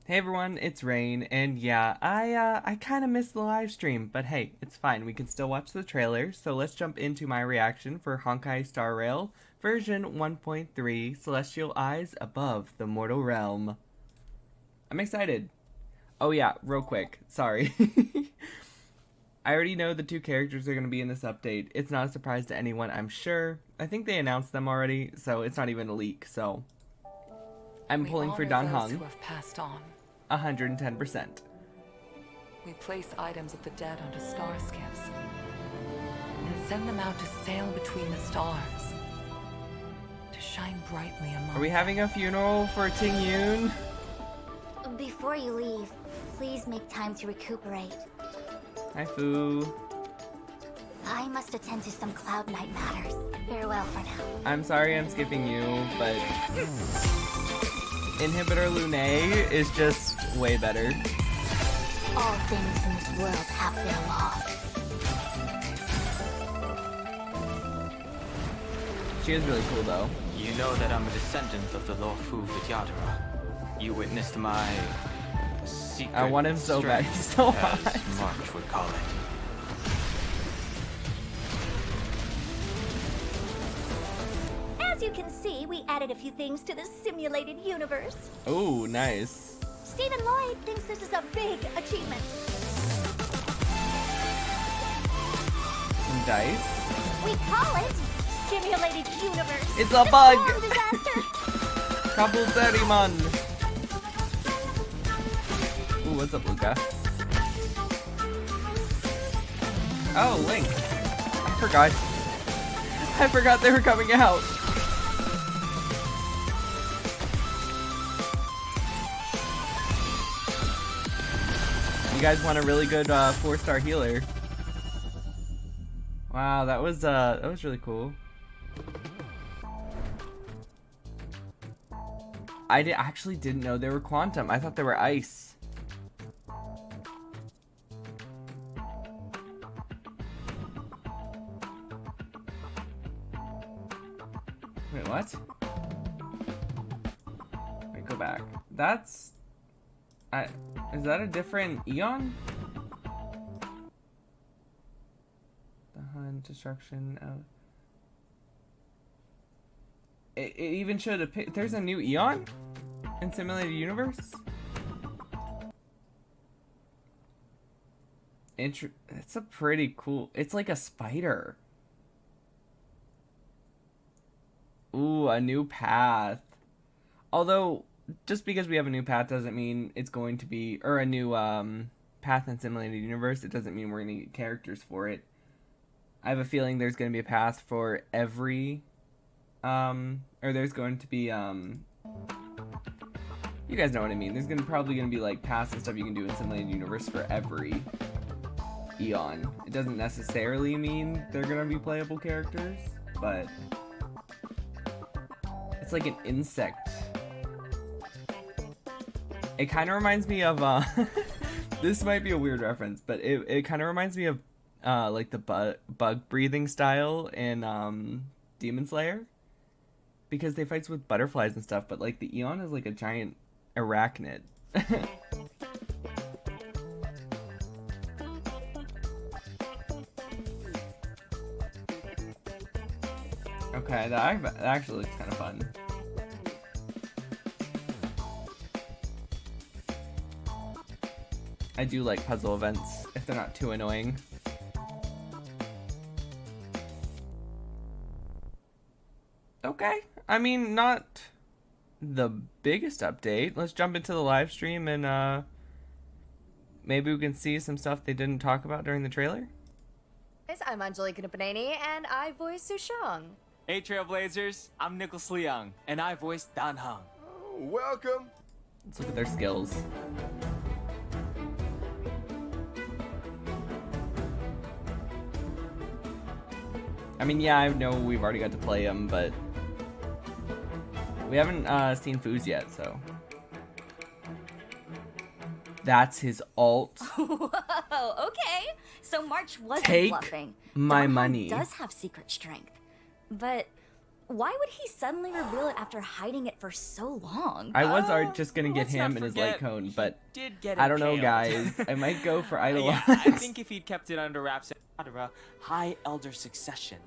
Hey everyone, it's Rain, and yeah, I kind of missed the live stream, but hey, it's fine. We can still watch the trailer. So let's jump into my reaction for Honkai Star Rail version 1.3 Celestial Eyes Above the Mortal Realm. I'm excited. Oh yeah, real quick. Sorry. I already know the two characters are going to be in this update. It's not a surprise to anyone, I'm sure. I think they announced them already, so it's not even a leak, so I'm pulling for Dan those Heng. who have passed on. 110%. We place items of the dead onto star skiffs and send them out to sail between the stars, to shine brightly among Are we having a funeral for Ting Yun? Before you leave, please make time to recuperate. Hi, Fu. I must attend to some Cloud Knight matters. Farewell for now. I'm sorry I'm skipping you, but Inhibitor Lunae is just way better. All things in this world have their laws. She is really cool, though. You know that I'm a descendant of the Lawfu Vidyadhara. You witnessed my secret I want him so bad. strength, He's so as hot. March would call it. As you can see, we added a few things to the simulated universe. Oh, nice. Stephen Lloyd thinks this is a big achievement. Some dice. We call it Simulated Universe. It's a bug! Storm disaster. Couple 30 man. Ooh, what's up, Luca? Oh, Link. I forgot they were coming out. You guys want a really good 4-star healer. Wow, that was really cool. I actually didn't know they were quantum. I thought they were ice. Wait, what? Wait, go back. That's... is that a different Eon? The hunt, destruction, it even showed a pic. There's a new Eon in Simulated Universe? It's a pretty cool... It's like a spider. Ooh, a new path. Although, just because we have a new path doesn't mean it's going to be... Or a new path in Simulated Universe, it doesn't mean we're going to get characters for it. I have a feeling there's going to be a path for every... or there's going to be, you guys know what I mean. There's probably gonna be like paths and stuff you can do in Simulated Universe for every Eon. It doesn't necessarily mean they're gonna be playable characters, but it's like an insect. It kind of reminds me of, this might be a weird reference, but it kind of reminds me of, like the bug breathing style in, Demon Slayer. Because they fight with butterflies and stuff, but like the Eon is like a giant arachnid. Okay, that actually looks kind of fun. I do like puzzle events if they're not too annoying. Okay, I mean, not the biggest update. Let's jump into the live stream and maybe we can see some stuff they didn't talk about during the trailer. I'm Angelika Panani, and I voice Sushang. Hey Trailblazers, I'm Nicholas Leung, and I voice Dan Heng. Welcome. Let's look at their skills. I mean, yeah, I know we've already got to play them, but we haven't seen Foo's yet, so. That's his alt. Whoa, okay. So March wasn't Take bluffing. my Dan Heng money. does have secret strength. But why would he suddenly reveal it after hiding it for so long? I was just gonna get Let's not him and his light forget, cone, he but did get I don't know, impaled. guys. I might go for Yeah, Eidolon. I think if he'd kept it under wraps, Yadira, High Elder Succession.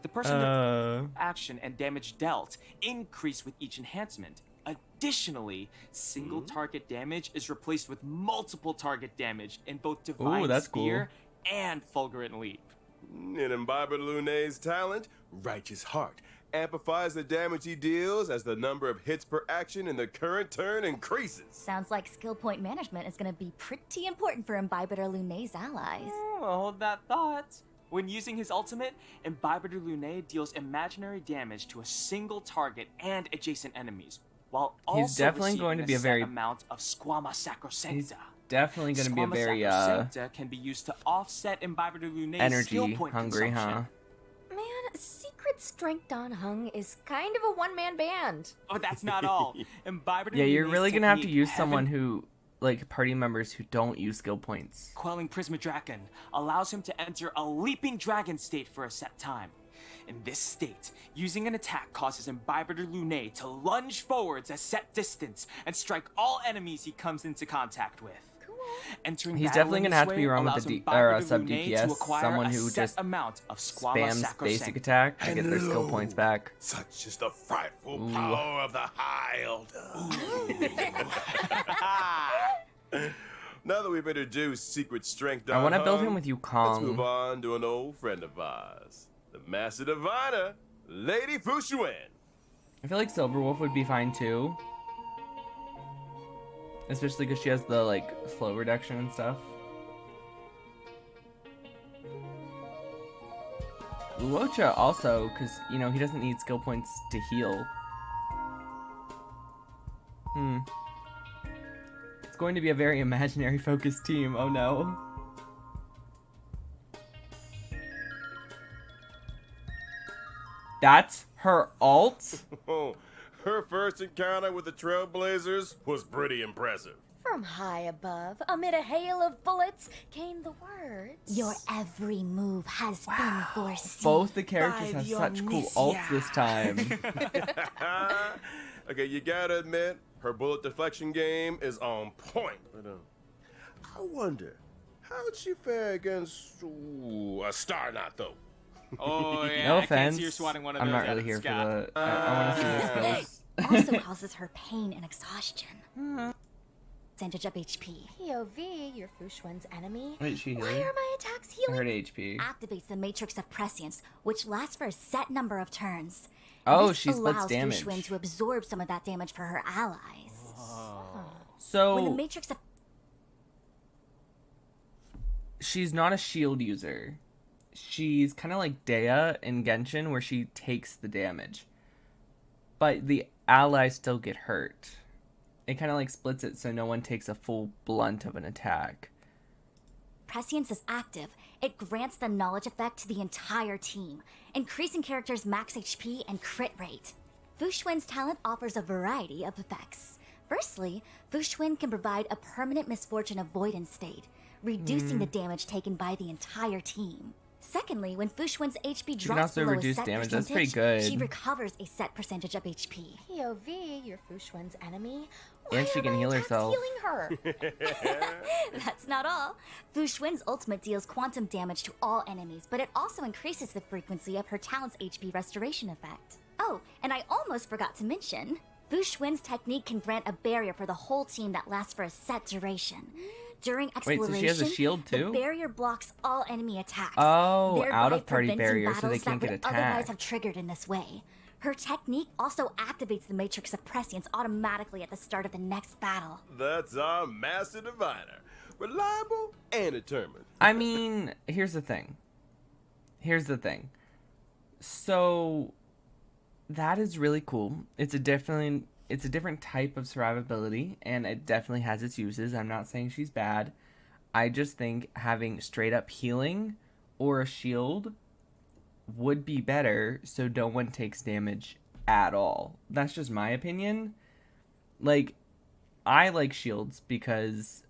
The person action and damage dealt increase with each enhancement. Additionally, single target damage is replaced with multiple target damage in both Divine that's Spear and Fulgurant Leap. And Imbiber Lunay's talent, Righteous Heart, amplifies the damage he deals as the number of hits per action in the current turn increases. Sounds like skill point management is gonna be pretty important for Imbibitor Lunay's allies. Well, hold that thought. When using his ultimate, Imbibitor Lunay deals imaginary damage to a single target and adjacent enemies, while also definitely going to be a set very- amount of Squama Sacrosancta. Definitely gonna be a Squama very Sacrosancta can be used to offset Imbibitor Lunay's skill energy point hungry, consumption. huh? Man, Secret Strength on Heng is kind of a one-man band. But that's not all. Imbibitor Yeah, you're Lunay's really gonna have to technique, use Heaven someone who, like, party members who don't use skill points. Quelling Prismadraken allows him to enter a leaping dragon state for a set time. In this state, using an attack causes Imbibitor Lunay to lunge forwards a set distance and strike all enemies he comes into contact with. Entering He's battle definitely in gonna this have to be way around with allows a Imbibitor sub Lunay to DPS, acquire someone a who set just amount of Squama Spams basic Sacrosancta. attack to get their skill Hello. points back. Such is the frightful power of the High Elder. Now that we've introduced Secret Strength, I want to build him with Let's move Yukong. on to an old friend of ours, the Master Diviner, Lady Fushuan. I feel like Silverwolf would be fine too. Especially because she has the, like, slow reduction and stuff. Luocha also, because, you know, he doesn't need skill points to heal. It's going to be a very imaginary focused team, oh no. That's her ult? Oh, her first encounter with the Trailblazers was pretty impressive. From high above, amid a hail of bullets, came the words. Your every move has been foreseen. Both the characters By have the such cool Omniscient. ults this time. Okay, you gotta admit, her bullet deflection game is on point. But, I wonder, how'd she fare against a Star Knot, though? Oh yeah, No I can't see her offense. swatting one of I'm those not out really of here for sky. the. I want to see the skills. Also causes her pain and exhaustion. Percentage of HP. POV, your Fushuan's enemy. Wait, she Why healing? are my attacks I heard healing? HP. Activates the Matrix of Prescience, which lasts for a set number of turns. Oh, This she splits allows damage. Fushuan to absorb some of that damage for her allies. When the So Matrix of she's not a shield user. She's kind of like Dea in Genshin, where she takes the damage, but the allies still get hurt. It kind of like splits it so no one takes a full blunt of an attack. Prescience is active, it grants the knowledge effect to the entire team, increasing characters' max HP and crit rate. Fushuan's talent offers a variety of effects. Firstly, Fushuan can provide a permanent misfortune avoidance state, reducing the damage taken by the entire team. Secondly, when Fushuan's HP can drops also below reduce a set damage. That's pretty percentage, good. she recovers a set percentage of HP. POV, your Fushuan's enemy. Why And she are can my heal attacks herself. healing her? That's not all. Fushuan's ultimate deals quantum damage to all enemies, but it also increases the frequency of her talent's HP restoration effect. Oh, and I almost forgot to mention, Fushuan's technique can grant a barrier for the whole team that lasts for a set duration. During Wait, exploration, so she has a shield too? the barrier blocks all enemy attacks. Oh, thereby out-of-party preventing barrier, so they battles can't that get would otherwise attacked. have triggered in this way. Her technique also activates the Matrix of Prescience automatically at the start of the next battle. That's our Master Diviner. Reliable and determined. I mean, here's the thing. So that is really cool. It's a different type of survivability, and it definitely has its uses. I'm not saying she's bad. I just think having straight up healing or a shield would be better so no one takes damage at all. That's just my opinion. Like, I like shields because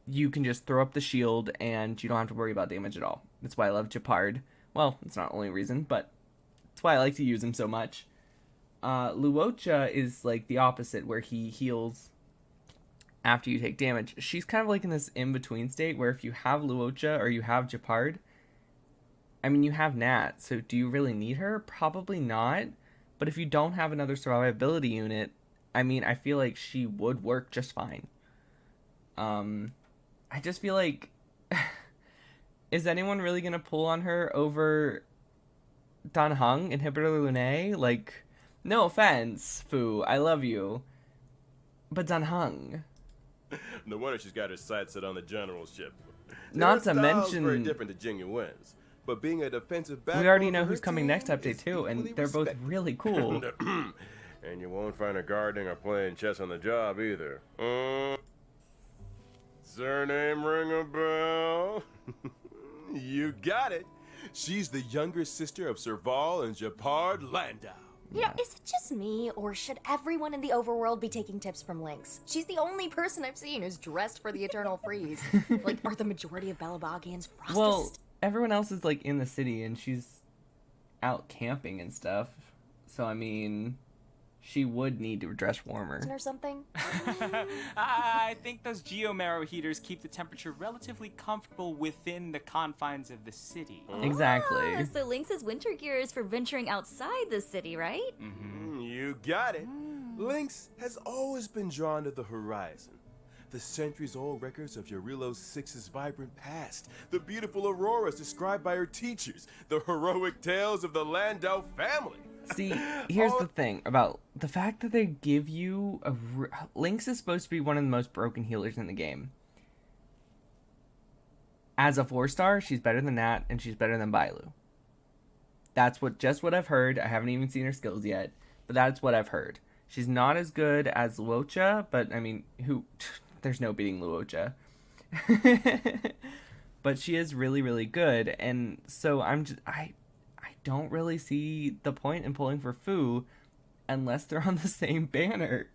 you can just throw up the shield and you don't have to worry about damage at all. That's why I love Japard. Well, it's not the only reason, but That's why I like to use him so much. Luocha is like the opposite, where he heals after you take damage. She's kind of like in this in-between state where if you have Luocha or you have Japard, I mean, you have Nat, so do you really need her? Probably not. But if you don't have another survivability unit, I mean, I feel like she would work just fine. I just feel like... is anyone really going to pull on her over Dan Heng, Inhibitor Lune? Like, no offense, Fu, I love you. But Dan Heng... No wonder she's got her sights set on the generalship. Not to Her style's very mention... different to Jing Yuan's, but being a defensive back. We already know for who's her coming next team update is too, and equally they're both respected. really cool. And you won't find her gardening or playing chess on the job either. Surname ring a bell? You got it. She's the younger sister of Serval and Japard Landau. You know, is it just me, or should everyone in the overworld be taking tips from Lynx? She's the only person I've seen who's dressed for the Eternal Freeze. Like, are the majority of Belabagians frosticists? Well, everyone else is like in the city, and she's out camping and stuff. So I mean, she would need to dress warmer. Or something? I think those geomarrow heaters keep the temperature relatively comfortable within the confines of the city. Exactly. Ah, so Lynx's winter gear is for venturing outside the city, right? You got it. Lynx has always been drawn to the horizon. The centuries-old records of Yarilo Six's vibrant past, the beautiful auroras described by her teachers, the heroic tales of the Landau family. See, here's the thing about the fact that they give you a... Lynx is supposed to be one of the most broken healers in the game. As a 4-star, she's better than Nat, and she's better than Bailu. That's just what I've heard. I haven't even seen her skills yet, but that's what I've heard. She's not as good as Luocha, but I mean, there's no beating Luocha. But she is really, really good, and so I don't really see the point in pulling for Fu unless they're on the same banner.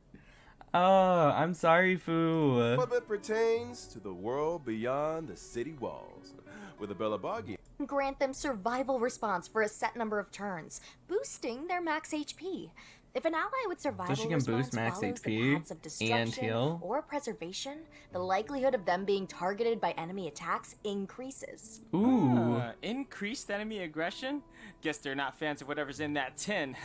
Oh, I'm sorry, Fu. But it pertains to the world beyond the city walls. With a Belabagian, Grant them survival response for a set number of turns, boosting their max HP. If an ally with survival she can response boost max follows HP the paths of destruction and heal? or preservation, the likelihood of them being targeted by enemy attacks increases. Ooh. Increased enemy aggression? Guess they're not fans of whatever's in that tin.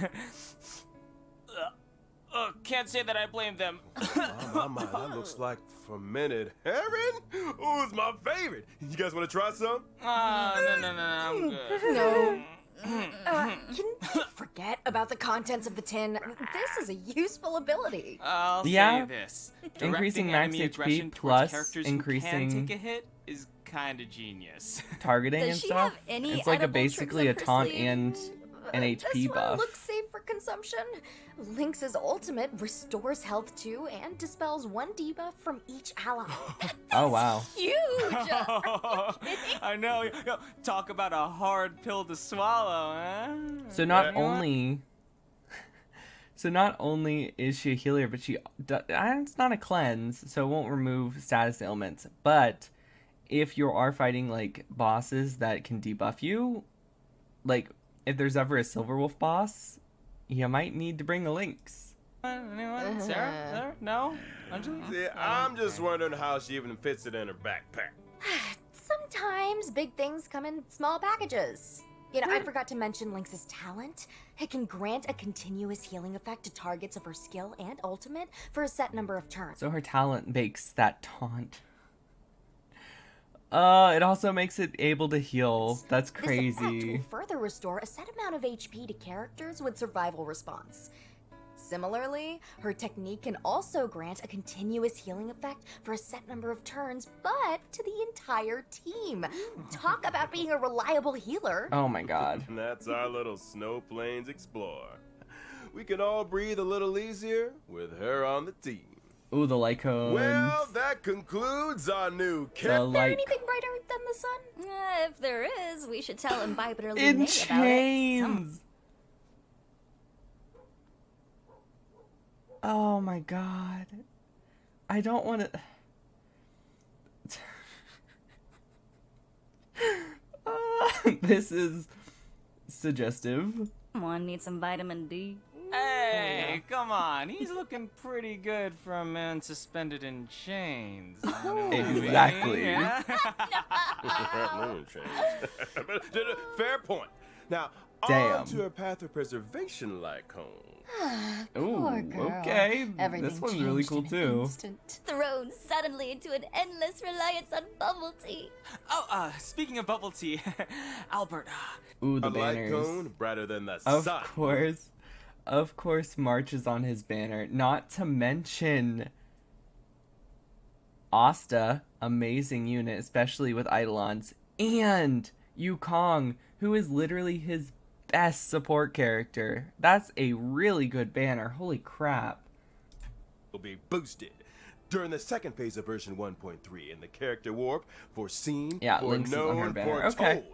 Can't say that I blame them. my, that looks like fermented herring. Ooh, it's my favorite. You guys want to try some? No, I'm good. No. Can you forget about the contents of the tin? This is a useful ability. I'll Yeah. say this. Increasing Directing max enemy HP aggression towards plus characters increasing- who can take a hit is kind of genius. Targeting Does and she stuff. have any It's like edible basically tricks a up her taunt sleeve? and an HP This one buff. looks safe for consumption. Lynx's ultimate restores health too and dispels 1 debuff from each ally. Oh wow. Huge! I know. Yo, talk about a hard pill to swallow, huh? So not only is she a healer, but it's not a cleanse, so it won't remove status ailments. But if you are fighting like bosses that can debuff you, like if there's ever a Silverwolf boss, you might need to bring a Lynx. Anyone? Sarah? No? Anjali? See, I'm just wondering how she even fits it in her backpack. Sometimes big things come in small packages. You know, I forgot to mention Lynx's talent. It can grant a continuous healing effect to targets of her skill and ultimate for a set number of turns. So her talent makes that taunt. It also makes it able to heal. That's This effect crazy. will further restore a set amount of HP to characters with survival response. Similarly, her technique can also grant a continuous healing effect for a set number of turns, but to the entire team. Talk about being a reliable healer. Oh my god. And that's our little Snow Plains Explorer. We can all breathe a little easier with her on the team. Ooh, the light cone. Well, that concludes our new the camp. light Anything brighter than the sun? If there is, we should tell Imbiber Lune in about it. chains. Oh my god. I don't want to. This is suggestive. Someone needs some vitamin D. Hey, come on. He's looking pretty good for a man suspended in chains. You know what I mean? Exactly. Yeah? Fair point. Now, Damn. on to a path of preservation like home. Poor Ooh, girl. okay. Everything This one's really changed cool in an too. instant. Thrown suddenly into an endless reliance on bubble tea. Oh, speaking of bubble tea, Albert, Ooh, the A light banners. cone brighter than the Of sun. course. Of course, March is on his banner. Not to mention Asta, amazing unit, especially with Eidolons, and Yukong, who is literally his best support character. That's a really good banner. Holy crap. Will be boosted during the second phase of version 1.3 in the character warp foreseen, Yeah, Lynx is on her foreknown, banner. foretold. Okay.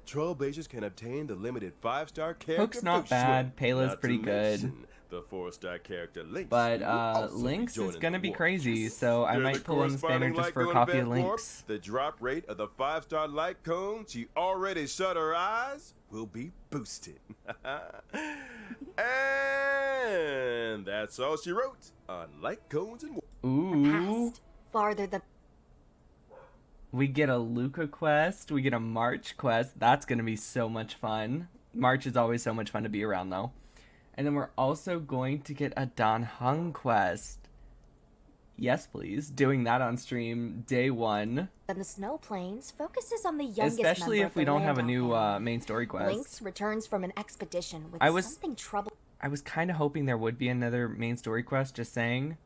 Trailblazers can obtain the limited 5-star character Hook's not Fushun, bad, Pela's not to pretty good. mention the 4-star character Lynx. But who will also be Lynx is joining gonna the be warp. crazy, so I During might the pull in this banner corresponding just light for a cone copy of event warp, Lynx. the drop rate of the 5-star light cone she already shut her eyes will be boosted. And that's all she wrote on light cones and warp. Ooh. Past. Farther than We get a Luca quest. We get a March quest. That's going to be so much fun. March is always so much fun to be around, though. And then we're also going to get a Dan Heng quest. Yes, please. Doing that on stream day one. the snow plains focuses on the youngest Especially member if of we the don't have a Landau new family. main story quest. Lynx returns from an expedition with I was- something trouble. I was kind of hoping there would be another main story quest, just saying.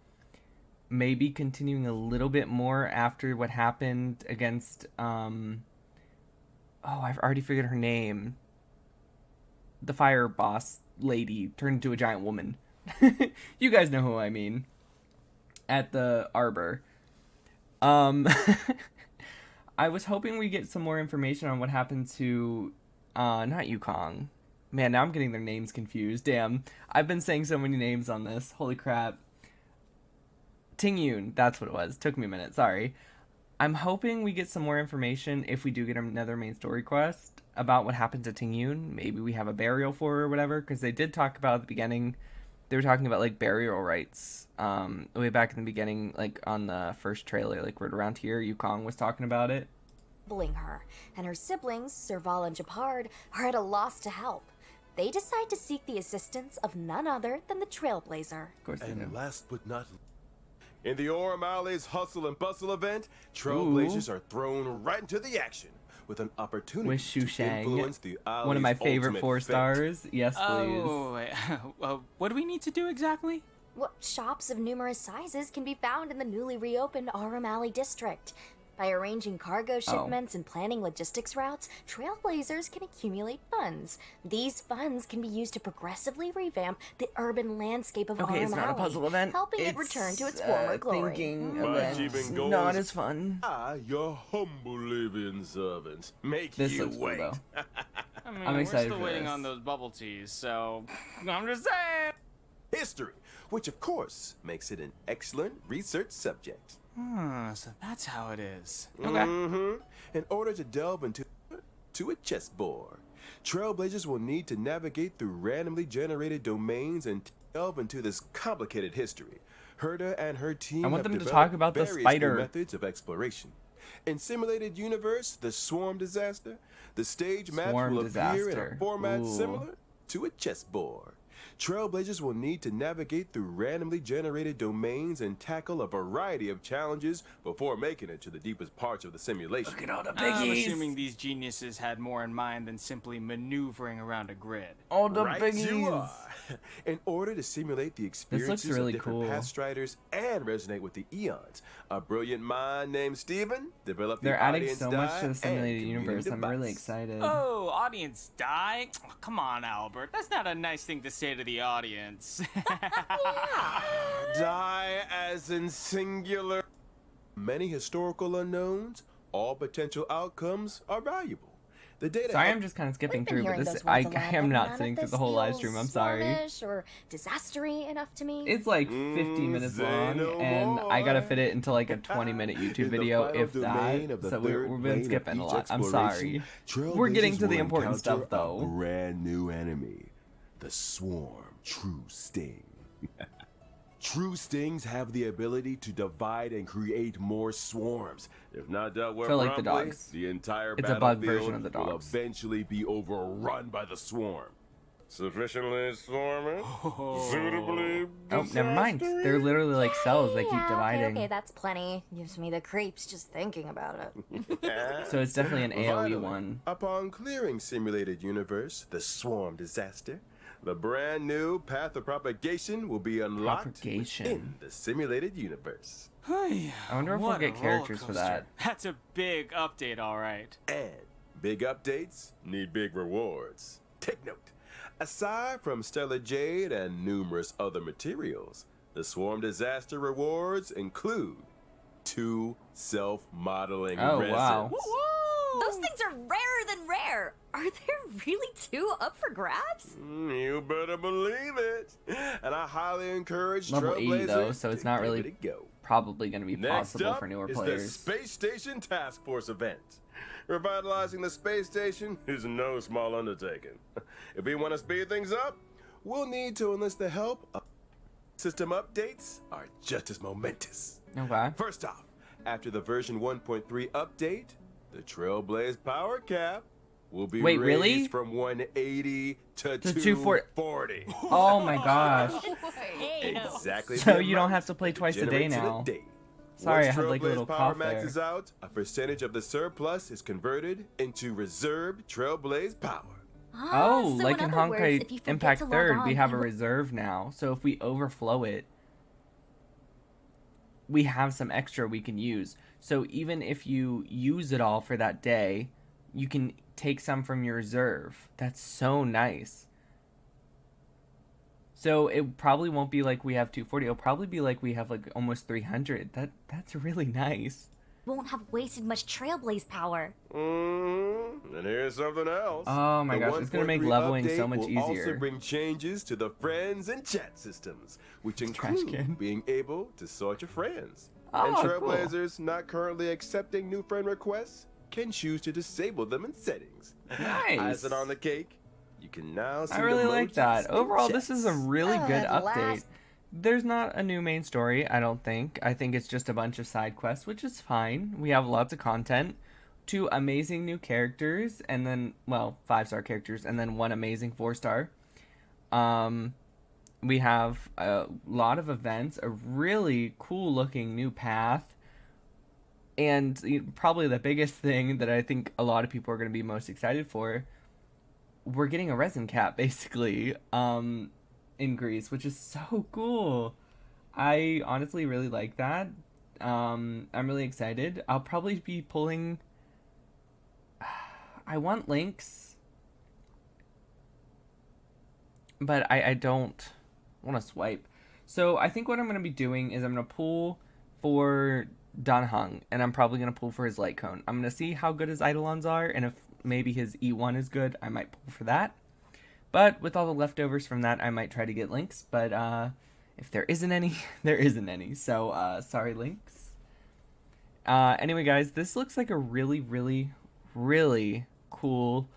Maybe continuing a little bit more after what happened against, oh, I've already figured her name. The fire boss lady turned into a giant woman. You guys know who I mean. At the arbor. I was hoping we get some more information on what happened to, not Yukong. Man, now I'm getting their names confused. Damn. I've been saying so many names on this. Holy crap. Ting Yun, that's what it was. Took me a minute, sorry. I'm hoping we get some more information if we do get another main story quest about what happened to Ting Yun. Maybe we have a burial for her or whatever, because they did talk about at the beginning. They were talking about, like, burial rites. Way back in the beginning, like, on the first trailer, like, right around here, Yukong was talking about it. Her, and her siblings, Serval and Japard, are at a loss to help. They decide to seek the assistance of none other than the Trailblazer. Of course they do. And last but not least, in the Orem Alley's Hustle and Bustle event, Trailblazers are thrown right into the action with an opportunity With Shu to Shang, influence the Alley's one of my favorite ultimate 4 fate. stars. Yes, please. Oh, wait. What do we need to do exactly? What shops of numerous sizes can be found in the newly reopened Orem Alley district? By arranging cargo shipments and planning logistics routes, Trailblazers can accumulate funds. These funds can be used to progressively revamp the urban landscape of Okay, Orem it's not a Alley, puzzle event. helping it It's, return to its former glory. Thinking My event. achieving goals- Not as fun. Your humble living servant. Make This you looks cool, wait. though. I mean, I'm excited we're still for waiting this. on those bubble teas, so I'm just saying. History, which of course makes it an excellent research subject. So that's how it is. In order to delve into a chessboard, Trailblazers will need to navigate through randomly generated domains and delve into this complicated history. Herta and her team I want have them to developed talk about the various new spider. methods of exploration. In simulated universe, the Swarm Disaster, the stage maps Swarm will appear in Disaster. a format Ooh. similar to a chessboard. Trailblazers will need to navigate through randomly generated domains and tackle a variety of challenges before making it to the deepest parts of the simulation. Look at all the I'm biggies. assuming these geniuses had more in mind than simply maneuvering around a grid. All the Right biggies. you are. In order to simulate the experiences really of different cool. past striders and resonate with the eons, a brilliant mind named Steven developed They're the adding audience so much die to the and simulated community universe. I'm really device. excited. Oh, audience die? Oh, come on, Albert. That's not a nice thing to say to the audience. Die as in singular. Many historical unknowns, all potential outcomes are valuable. The data Sorry, help- I'm just kind of skipping We've been through, but hearing this those I words a lot, am but not none sitting of through this the whole live feels stream. I'm sorry. Swarmish or disastery enough to me. It's like 15 minutes say long, no and I gotta more. fit it into like a 20-minute In YouTube the video, final if domain that. of the So third we've plane been of skipping a each lot. I'm exploration, sorry. We're getting to Trailblazers the will important encounter stuff, though. A brand new enemy. the Swarm True Sting. True Stings have the ability to divide and create more swarms. If not dealt with So like the promptly, dogs. the entire It's a bug battlefield version of the will dogs. eventually be overrun by the swarm. Sufficiently swarming? Suitably Oh, never mind. They're literally like cells. They keep Yeah, dividing. Okay, that's plenty. Gives me the creeps just thinking about it. So it's definitely an AoE Finally, one. Upon clearing Simulated Universe, the Swarm Disaster, the brand new path of propagation will be unlocked Propagation. in the Simulated Universe. I wonder if we'll What a get characters for roller that. coaster. That's a big update, all right. And big updates need big rewards. Take note. Aside from Stellar Jade and numerous other materials, the Swarm Disaster rewards include 2 self-modeling Oh, resins. wow. Those things are rarer than rare. Are there really 2 up for grabs? You better believe it. And I highly encourage Level 80 Trailblazers though, so it's to not give really it a go. probably going to be Next possible up for newer is players. the Space Station Task Force event. Revitalizing the space station is no small undertaking. If we want to speed things up, we'll need to enlist the help of system updates are just as momentous. Okay. First off, after the version 1.3 update, the Trailblaze power cap will be Wait, raised really? from 180 to 240. 240. Oh my gosh. Exactly. So the you don't amount have to play it twice a day generates in now. day. Sorry, Once I had like a Trailblaze little power cough max there. is out, a percentage of the surplus is converted into reserved Trailblaze power. Oh, so like in other words, Honkai if you forget Impact to log 3rd, we on, have you a will- reserve now. So if we overflow it, we have some extra we can use. So even if you use it all for that day, you can take some from your reserve. That's so nice. So it probably won't be like we have 240. It'll probably be like we have like almost 300. That's really nice. Won't have wasted much Trailblaze power. And here's something else. Oh my The gosh, it's gonna make 1.3 leveling so update much will also easier. bring changes to the friends and chat systems, which Trash include can. being able to sort your friends. Oh, And cool. Trailblazers not currently accepting new friend requests can choose to disable them in settings. Nice. Icing on the cake, you can now I send really like emojis that. in Overall, this is a chats. really good At update. last. There's not a new main story, I don't think. I think it's just a bunch of side quests, which is fine. We have lots of content, 2 amazing new characters, and then, well, 5-star characters, and then 1 amazing 4-star. We have a lot of events, a really cool looking new path, and probably the biggest thing that I think a lot of people are going to be most excited for, we're getting a resin cap basically in Greece, which is so cool. I honestly really like that. I'm really excited. I'll probably be pulling I want links, but I don't want to swipe. So I think what I'm going to be doing is I'm going to pull for Heng, and I'm probably going to pull for his light cone. I'm going to see how good his Eidolons are, and if maybe his E1 is good, I might pull for that. But with all the leftovers from that, I might try to get links. But if there isn't any, there isn't any. So sorry, links. Anyway, guys, this looks like a really, really, really cool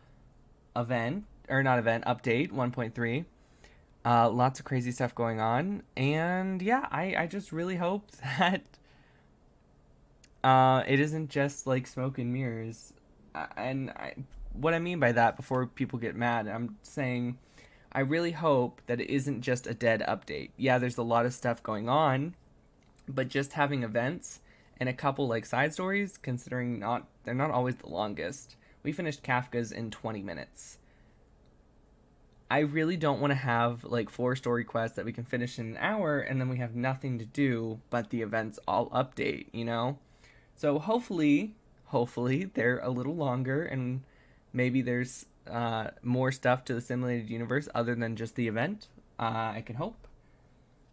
event. Or not event, update 1.3. Lots of crazy stuff going on. And yeah, I just really hope that it isn't just like smoke and mirrors. What I mean by that, before people get mad, I'm saying I really hope that it isn't just a dead update. Yeah, there's a lot of stuff going on, but just having events and a couple like side stories, considering they're not always the longest. We finished Kafka's in 20 minutes. I really don't want to have like 4 story quests that we can finish in an hour and then we have nothing to do but the events all update, you know? So hopefully they're a little longer and maybe there's more stuff to the simulated universe other than just the event. I can hope.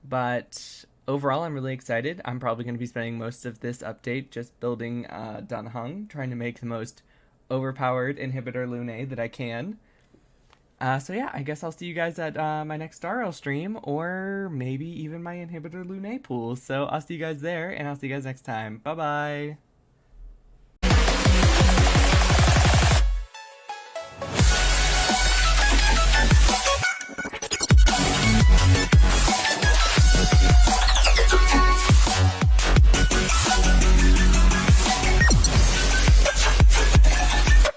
But overall, I'm really excited. I'm probably going to be spending most of this update just building Heng, trying to make the most overpowered inhibitor Lune that I can. So yeah, I guess I'll see you guys at my next Star Rail stream, or maybe even my inhibitor Lune pool. So I'll see you guys there, and I'll see you guys next time. Bye-bye!